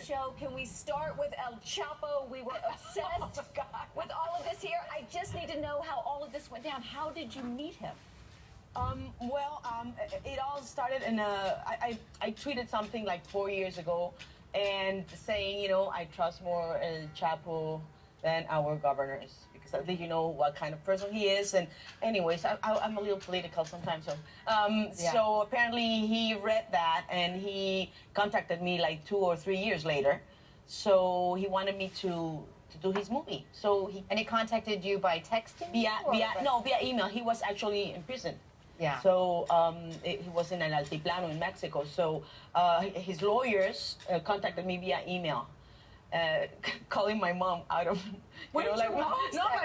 show. Can we start with El Chapo? We were obsessed with all of this here. I just need to know how all of this went down. How did you meet him? It all started in I tweeted something like 4 years ago and saying, you know, I trust more El Chapo than our governors because at least you know what kind of person he is. And anyways, I'm a little political sometimes. So apparently he read that and he contacted me like 2 or 3 years later. So he wanted me to do his movie. So he contacted you by texting? Via email. He was actually in prison. Yeah. So he was in El Altiplano in Mexico. So his lawyers contacted me via email, calling my mom out of. My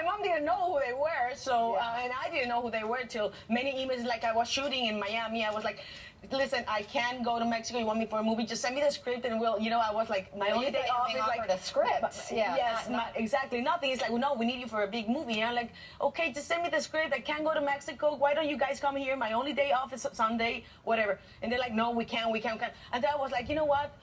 mom didn't know who they were. So and I didn't know who they were till many emails. Like I was shooting in Miami. I was like, listen, I can't go to Mexico. You want me for a movie? Just send me the script and we'll, you know, I was like, my only day off is like the script. Yes, exactly. Nothing. It's like, well, no, we need you for a big movie. And I'm like, okay, just send me the script. I can't go to Mexico. Why don't you guys come here? My only day off is Sunday, whatever. And they're like, no, we can't. And then I was like, you know what?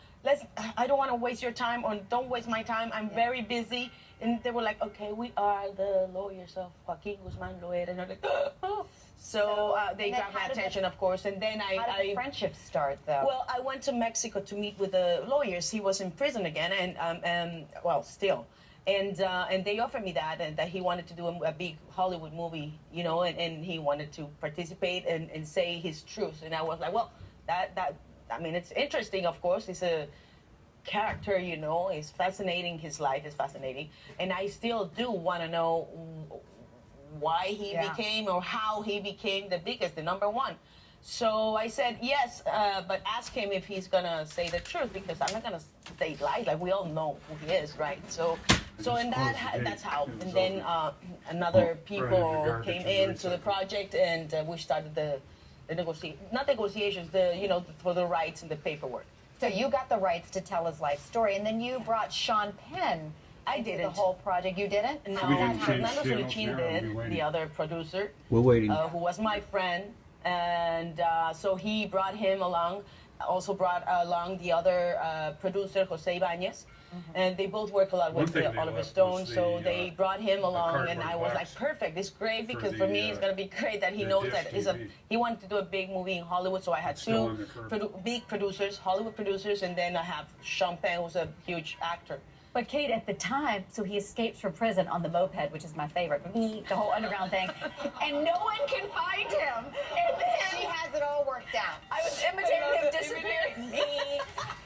I don't want to waste your time, or don't waste my time. I'm very busy. And they were like, okay, we are the lawyers of Joaquin Guzman Loera. And I'm like, oh. So they got my attention, of course, and then how did the friendship start, though? Well, I went to Mexico to meet with the lawyers. He was in prison again, and well, still, and they offered me that, and that he wanted to do a big Hollywood movie, you know, and he wanted to participate and say his truth, and I was like, well, I mean, it's interesting, of course. He's a character, you know. It's fascinating. His life is fascinating, and I still do want to know why he became, or how he became the biggest, the number one. So I said yes, but ask him if he's gonna say the truth, because I'm not gonna say lies. Like, we all know who he is, right? So and that's how. And then another people came into the project, and we started the negotiations, for the rights and the paperwork. So you got the rights to tell his life story, and then you brought Sean Penn. I didn't. The whole project, you didn't? No, Fernando Solichin did, the other producer. We're waiting. Who was my friend, and so he brought him along. Also brought along the other producer, Jose Ibanez, and they both work a lot with Oliver Stone. So they brought him along, and I was like, perfect. It's great, because for me, it's gonna be great that he knows that he wanted to do a big movie in Hollywood. So I had two big producers, Hollywood producers, and then I have Sean Penn, who's a huge actor. But Kate, at the time, so he escapes from prison on the moped, which is my favorite, the whole underground thing, and no one can find him. And then he has it all worked out. I was imitating him disappearing.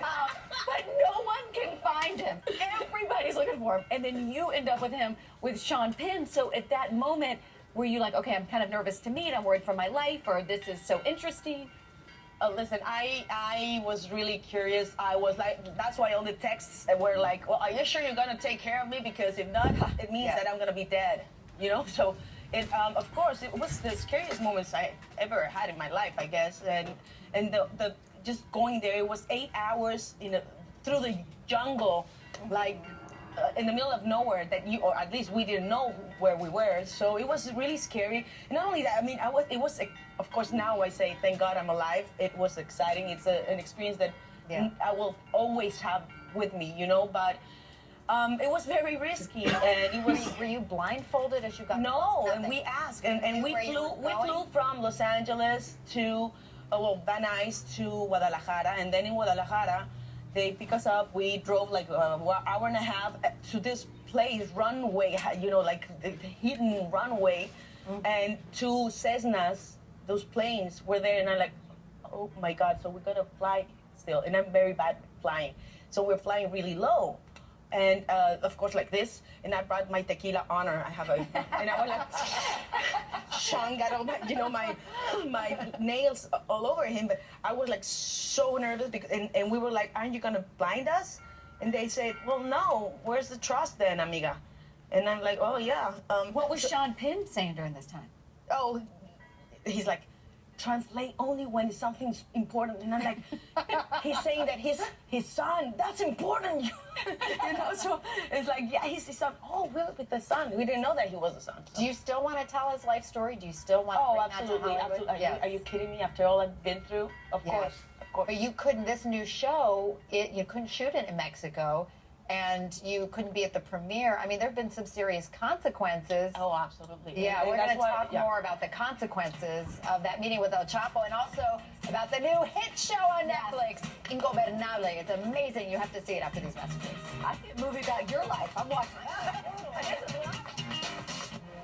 But no one can find him. Everybody's looking for him. And then you end up with him with Sean Penn. So at that moment, were you like, okay, I'm kind of nervous to meet, I'm worried for my life, or this is so interesting? Listen, I was really curious. I was like, that's why all the texts were like, well, are you sure you're going to take care of me? Because if not, it means that I'm going to be dead, you know? So, of course, it was the scariest moments I ever had in my life, I guess. And the just going there, it was 8 hours through the jungle, like in the middle of nowhere, or at least we didn't know where we were. So it was really scary. And not only that, I mean, of course, now I say, thank God I'm alive. It was exciting. It's an experience that I will always have with me, you know, but it was very risky. And it was. Were you blindfolded as you got? No, and we asked, and we flew from Los Angeles to, Van Nuys to Guadalajara, and then in Guadalajara, they pick us up. We drove like an hour and a half to this place, runway, you know, like the hidden runway, and two Cessnas, those planes were there, and I'm like, oh my God, so we're gonna fly still, and I'm very bad flying, so we're flying really low, and of course like this, and I brought my tequila honor. I have and I was like, Sean got all my, you know, my nails all over him, but I was like so nervous because, and we were like, aren't you gonna blind us? And they said, well, no. Where's the trust then, amiga? And I'm like, oh yeah. What was Sean Penn saying during this time? Oh, he's like, translate only when something's important. And I'm like, he's saying that his son, that's important. You know, so it's like, yeah, he's his son. Oh, we're with the son. We didn't know that he was a son. So. Do you still want to tell his life story? Do you still want to bring that to Hollywood? Absolutely. Are you kidding me? After all I've been through? Of course. But you couldn't, this new show, you couldn't shoot it in Mexico, and you couldn't be at the premiere. I mean, there have been some serious consequences. Oh, absolutely. Yeah, And we're going to that's talk more about the consequences of that meeting with El Chapo, and also about the new hit show on Netflix, Ingobernable. It's amazing. You have to see it after these messages. I see a movie about your life. I'm watching that.